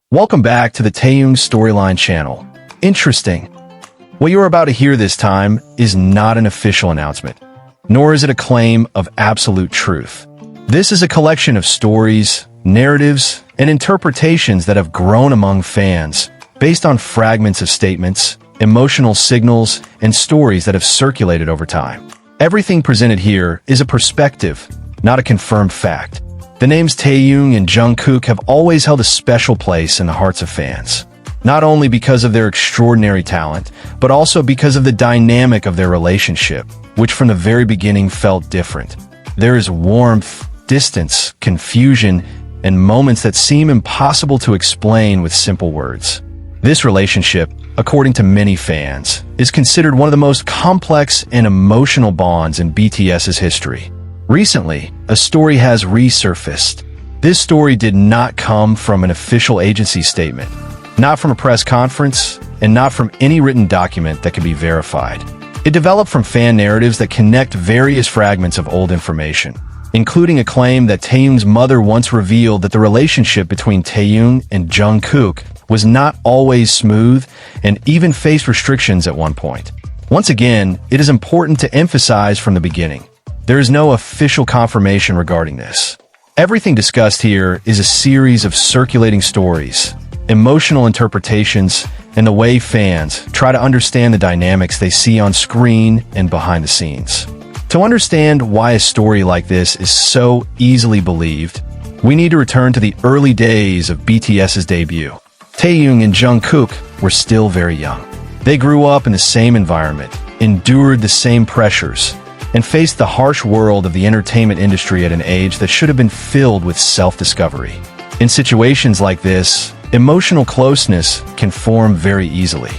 Welcome back to the Taehyung Storyline channel. Interesting. What you're about to hear this time is not an official announcement, nor is it a claim of absolute truth. This is a collection of stories, narratives, and interpretations that have grown among fans, based on fragments of statements, emotional signals, and stories that have circulated over time. Everything presented here is a perspective, not a confirmed fact. The names Taehyung and Jungkook have always held a special place in the hearts of fans, not only because of their extraordinary talent, but also because of the dynamic of their relationship, which from the very beginning felt different. There is warmth, distance, confusion, and moments that seem impossible to explain with simple words. This relationship, according to many fans, is considered one of the most complex and emotional bonds in BTS's history. Recently, a story has resurfaced. This story did not come from an official agency statement, not from a press conference, and not from any written document that can be verified. It developed from fan narratives that connect various fragments of old information, including a claim that Taehyung's mother once revealed that the relationship between Taehyung and Jungkook was not always smooth and even faced restrictions at one point. Once again, it is important to emphasize from the beginning, there is no official confirmation regarding this. Everything discussed here is a series of circulating stories, emotional interpretations, and the way fans try to understand the dynamics they see on screen and behind the scenes. To understand why a story like this is so easily believed, we need to return to the early days of BTS's debut. Taehyung and Jungkook were still very young. They grew up in the same environment, endured the same pressures, and faced the harsh world of the entertainment industry at an age that should have been filled with self-discovery. In situations like this, emotional closeness can form very easily.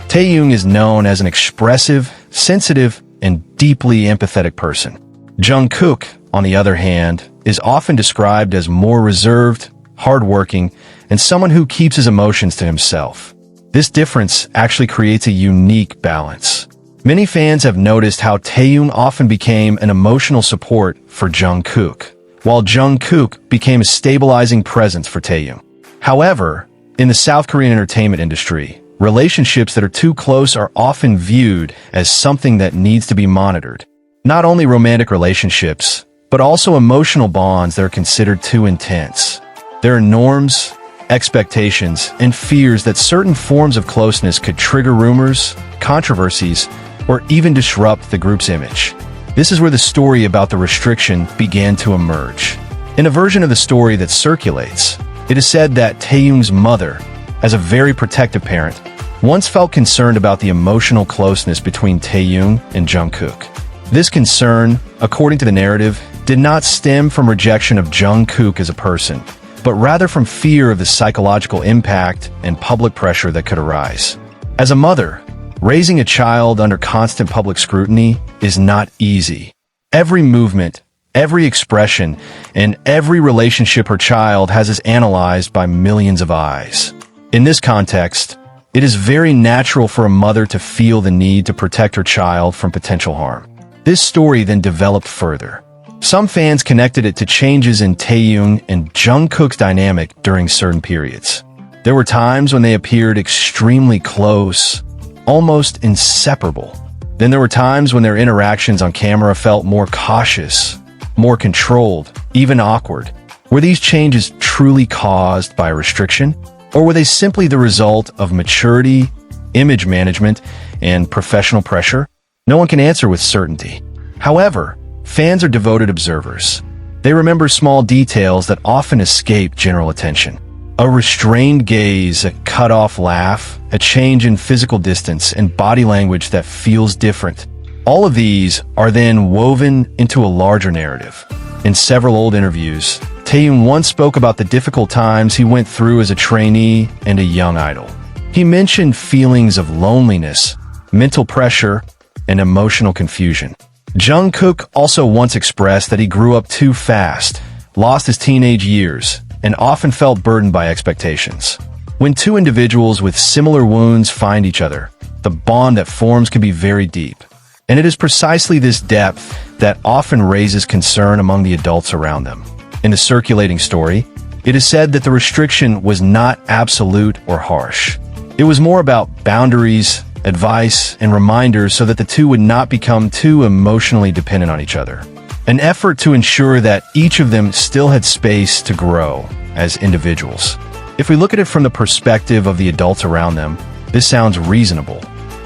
Taehyung is known as an expressive, sensitive, and deeply empathetic person. Jungkook, on the other hand, is often described as more reserved, hardworking, and someone who keeps his emotions to himself. This difference actually creates a unique balance. Many fans have noticed how Taehyung often became an emotional support for Jungkook, while Jungkook became a stabilizing presence for Taehyung. However, in the South Korean entertainment industry, relationships that are too close are often viewed as something that needs to be monitored. Not only romantic relationships, but also emotional bonds that are considered too intense. There are norms, expectations, and fears that certain forms of closeness could trigger rumors, controversies, or even disrupt the group's image. This is where the story about the restriction began to emerge. In a version of the story that circulates, it is said that Taehyung's mother, as a very protective parent, once felt concerned about the emotional closeness between Taehyung and Jungkook. This concern, according to the narrative, did not stem from rejection of Jungkook as a person, but rather from fear of the psychological impact and public pressure that could arise. As a mother, raising a child under constant public scrutiny is not easy. Every movement, every expression, and every relationship her child has is analyzed by millions of eyes. In this context, it is very natural for a mother to feel the need to protect her child from potential harm. This story then developed further. Some fans connected it to changes in Taehyung and Jungkook's dynamic during certain periods. There were times when they appeared extremely close, almost inseparable. Then there were times when their interactions on camera felt more cautious, more controlled, even awkward. Were these changes truly caused by restriction, or were they simply the result of maturity, image management, and professional pressure? No one can answer with certainty. However, fans are devoted observers. They remember small details that often escape general attention. A restrained gaze, a cut-off laugh, a change in physical distance, and body language that feels different. All of these are then woven into a larger narrative. In several old interviews, Taehyung once spoke about the difficult times he went through as a trainee and a young idol. He mentioned feelings of loneliness, mental pressure, and emotional confusion. Jungkook also once expressed that he grew up too fast, lost his teenage years, and often felt burdened by expectations. When two individuals with similar wounds find each other, the bond that forms can be very deep. And it is precisely this depth that often raises concern among the adults around them. In the circulating story, It is said that the restriction was not absolute or harsh. It was more about boundaries, advice, and reminders so that the two would not become too emotionally dependent on each other. An effort to ensure that each of them still had space to grow as individuals. If we look at it from the perspective of the adults around them, this sounds reasonable.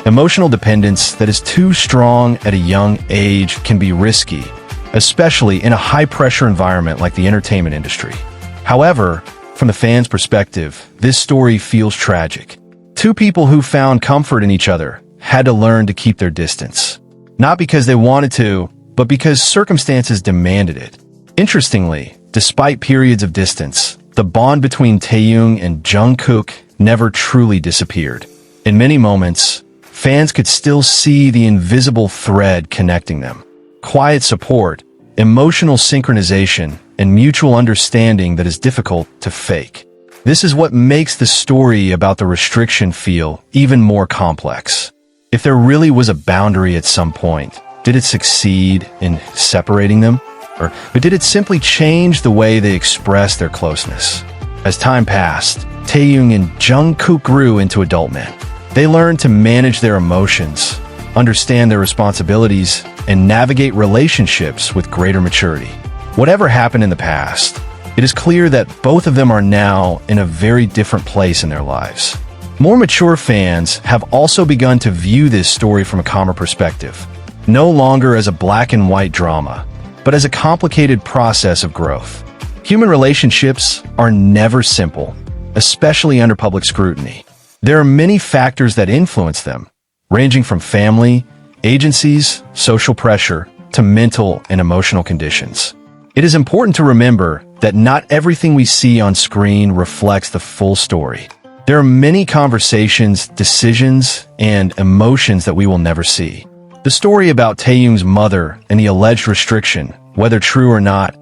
Emotional dependence that is too strong at a young age can be risky, especially in a high-pressure environment like the entertainment industry. However, from the fans' perspective, this story feels tragic. Two people who found comfort in each other had to learn to keep their distance. Not because they wanted to, but because circumstances demanded it. Interestingly, despite periods of distance, the bond between Taehyung and Jungkook never truly disappeared. In many moments, fans could still see the invisible thread connecting them. Quiet support, emotional synchronization, and mutual understanding that is difficult to fake. This is what makes the story about the restriction feel even more complex. If there really was a boundary at some point, did it succeed in separating them? Or did it simply change the way they expressed their closeness? As time passed, Taehyung and Jungkook grew into adult men. They learned to manage their emotions, understand their responsibilities, and navigate relationships with greater maturity. Whatever happened in the past, it is clear that both of them are now in a very different place in their lives. More mature fans have also begun to view this story from a calmer perspective, no longer as a black and white drama, but as a complicated process of growth. Human relationships are never simple, especially under public scrutiny. There are many factors that influence them, ranging from family, agencies, social pressure, to mental and emotional conditions. It is important to remember that not everything we see on screen reflects the full story. There are many conversations, decisions, and emotions that we will never see. The story about Taehyung's mother and the alleged restriction, whether true or not,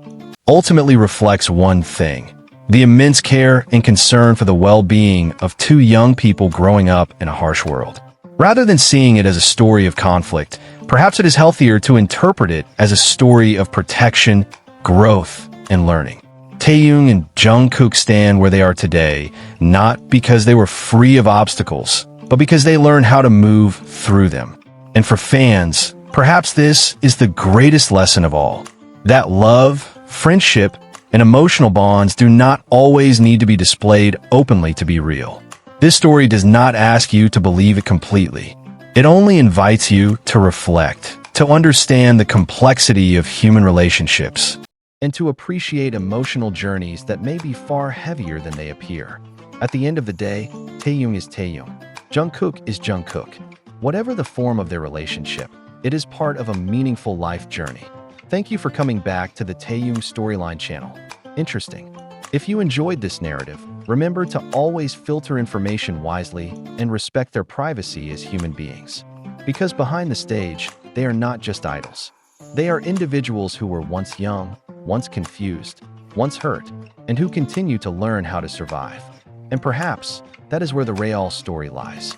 ultimately reflects one thing: the immense care and concern for the well-being of two young people growing up in a harsh world. Rather than seeing it as a story of conflict, perhaps it is healthier to interpret it as a story of protection, growth, and learning. Taehyung and Jungkook stand where they are today, not because they were free of obstacles, but because they learned how to move through them. And for fans, perhaps this is the greatest lesson of all: that love, friendship, and emotional bonds do not always need to be displayed openly to be real. This story does not ask you to believe it completely. It only invites you to reflect, to understand the complexity of human relationships, and to appreciate emotional journeys that may be far heavier than they appear. At the end of the day, Taehyung is Taehyung. Jungkook is Jungkook. Whatever the form of their relationship, it is part of a meaningful life journey. Thank you for coming back to the Taehyung Storyline channel. Interesting. If you enjoyed this narrative, remember to always filter information wisely and respect their privacy as human beings. Because behind the stage, they are not just idols. They are individuals who were once young, once confused, once hurt, and who continue to learn how to survive. And perhaps that is where the real story lies.